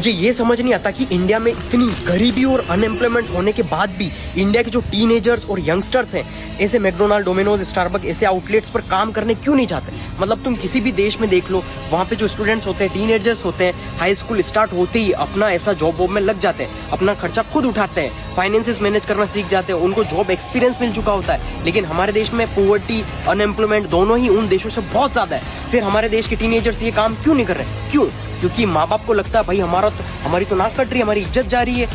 मुझे ये समझ नहीं आता कि इंडिया में इतनी गरीबी और अनएम्प्लॉयमेंट होने के बाद भी इंडिया के जो टीनेजर्स और यंगस्टर्स हैं ऐसे मैकडोनाल्ड, डोमिनोज, स्टारबक ऐसे आउटलेट्स पर काम करने क्यों नहीं जाते। मतलब तुम किसी भी देश में देख लो, वहाँ पे जो स्टूडेंट्स होते हैं, टीनेजर्स होते हैं, हाई स्कूल स्टार्ट होते ही अपना ऐसा जॉब वॉब में लग जाते हैं, अपना खर्चा खुद उठाते हैं, फाइनेंसेस मैनेज करना सीख जाते हैं, उनको जॉब एक्सपीरियंस मिल चुका होता है। लेकिन हमारे देश में पॉवर्टी, अनएम्प्लॉयमेंट दोनों ही उन देशों से बहुत ज्यादा है। फिर हमारे देश के टीनेजर्स ये काम क्यों नहीं कर रहे? क्यों? क्योंकि माँ बाप को लगता है भाई हमारी तो नाक कट रही है, हमारी इज्जत जा रही है,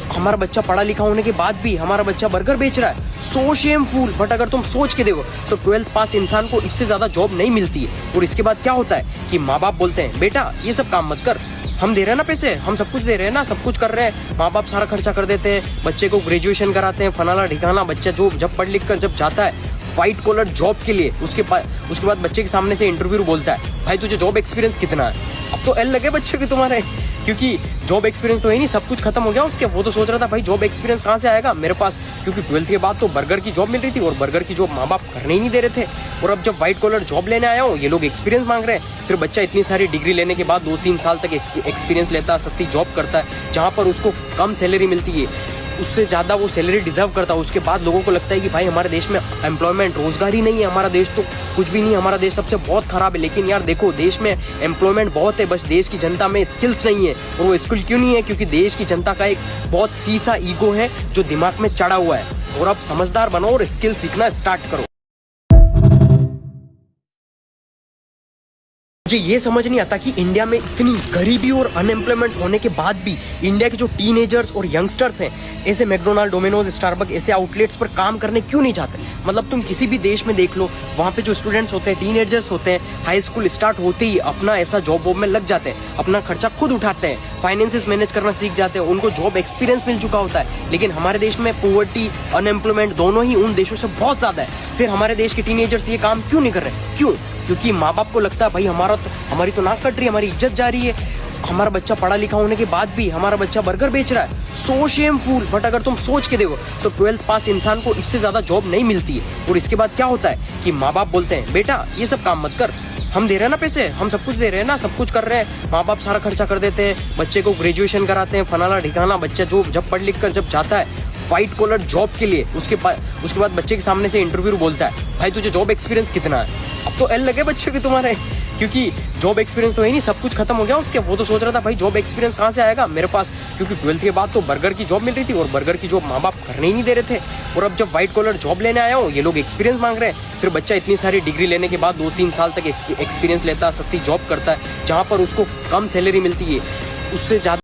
हमारा बच्चा पढ़ा लिखा होने के बाद भी हमारा बच्चा बर्गर बेच रहा है। सो शेमफुल। बट अगर तुम सोच के देखो तो 12th पास इंसान को इससे ज्यादा जॉब नहीं मिलती है। और इसके बाद क्या होता है कि माँ बाप बोलते हैं बेटा ये सब काम मत कर, हम दे रहे हैं ना पैसे, हम सब कुछ दे रहे हैं ना, सब कुछ कर रहे हैं। माँ बाप सारा खर्चा कर देते हैं, बच्चे को ग्रेजुएशन कराते हैं, फलाना ढिकाना। बच्चा जो जब पढ़ लिख कर जब जाता है व्हाइट कॉलर जॉब के लिए, उसके बाद बच्चे के सामने से इंटरव्यू बोलता है भाई तुझे जॉब एक्सपीरियंस कितना है। अब तो एल लगे बच्चे के तुम्हारे, क्योंकि जॉब एक्सपीरियंस तो है नहीं, सब कुछ खत्म हो गया उसके। वो तो सोच रहा था भाई जॉब एक्सपीरियंस कहाँ से आएगा मेरे पास, क्योंकि 12th के बाद तो बर्गर की जॉब मिल रही थी और बर्गर की जॉब माँ बाप करने ही नहीं दे रहे थे। और अब जब व्हाइट कॉलर जॉब लेने आया हूँ ये लोग एक्सपीरियंस मांग रहे हैं। फिर बच्चा इतनी सारी डिग्री लेने के बाद 2-3 साल तक एक्सपीरियंस लेता है, सस्ती जॉब करता है जहाँ पर उसको कम सैलरी मिलती है, उससे ज़्यादा वो सैलरी डिजर्व करता है। उसके बाद लोगों को लगता है कि भाई हमारे देश में एम्प्लॉयमेंट, रोजगार ही नहीं है, हमारा देश तो कुछ भी नहीं है, हमारा देश सबसे बहुत खराब है। लेकिन यार देखो देश में एम्प्लॉयमेंट बहुत है, बस देश की जनता में स्किल्स नहीं है। और वो स्किल क्यों नहीं है? क्योंकि देश की जनता का एक बहुत सीसा ईगो है जो दिमाग में चढ़ा हुआ है। और अब समझदार बनो और स्किल सीखना स्टार्ट करो। मुझे ये समझ नहीं आता कि इंडिया में इतनी गरीबी और अनएम्प्लॉयमेंट होने के बाद भी इंडिया के जो टीनेजर्स और यंगस्टर्स हैं ऐसे मैकडोनाल्ड, डोमिनोज, स्टारबक ऐसे आउटलेट्स पर काम करने क्यों नहीं जाते। मतलब तुम किसी भी देश में देख लो, वहाँ पे जो स्टूडेंट्स होते हैं, टीनेजर्स होते हैं, हाई स्कूल स्टार्ट होते ही अपना ऐसा जॉब वॉब में लग जाते हैं, अपना खर्चा खुद उठाते हैं, फाइनेंसेस मैनेज करना सीख जाते हैं, उनको जॉब एक्सपीरियंस मिल चुका होता है। लेकिन हमारे देश में पॉवर्टी, अनएम्प्लॉयमेंट दोनों ही उन देशों से बहुत ज्यादा है। फिर हमारे देश के टीनेजर्स ये काम क्यों नहीं कर रहे? क्यों? क्योंकि माँ बाप को लगता है भाई हमारी तो नाक कट रही है, हमारी इज्जत जा रही है, हमारा बच्चा पढ़ा लिखा होने के बाद भी हमारा बच्चा बर्गर बेच रहा है। सो शेमफुल। बट अगर तुम सोच के देखो तो 12th पास इंसान को इससे ज्यादा जॉब नहीं मिलती है। और इसके बाद क्या होता है कि माँ बाप बोलते हैं बेटा ये सब काम मत कर, हम दे रहे हैं ना पैसे, हम सब कुछ दे रहे हैं ना, सब कुछ कर रहे हैं। माँ बाप सारा खर्चा कर देते हैं, बच्चे को ग्रेजुएशन कराते हैं, फलाना ढिकाना। बच्चा जो जब पढ़ लिख कर जब जाता है व्हाइट कॉलर जॉब के लिए, उसके बाद बच्चे के सामने से इंटरव्यू बोलता है भाई तुझे जॉब एक्सपीरियंस कितना है। अब तो एल लगे बच्चे के तुम्हारे, क्योंकि जॉब एक्सपीरियंस तो है नहीं, सब कुछ खत्म हो गया उसके। वो तो सोच रहा था भाई जॉब एक्सपीरियंस कहाँ से आएगा मेरे पास, क्योंकि 12th के बाद तो बर्गर की जॉब मिल रही थी और बर्गर की जॉब माँ बाप करने ही नहीं दे रहे थे। और अब जब व्हाइट कॉलर जॉब लेने आया हूँ ये लोग एक्सपीरियंस मांग रहे हैं। फिर बच्चा इतनी सारी डिग्री लेने के बाद 2-3 साल तक एक्सपीरियंस लेता है, सस्ती जॉब करता है जहाँ पर उसको कम सैलरी मिलती है, उससे ज़्यादा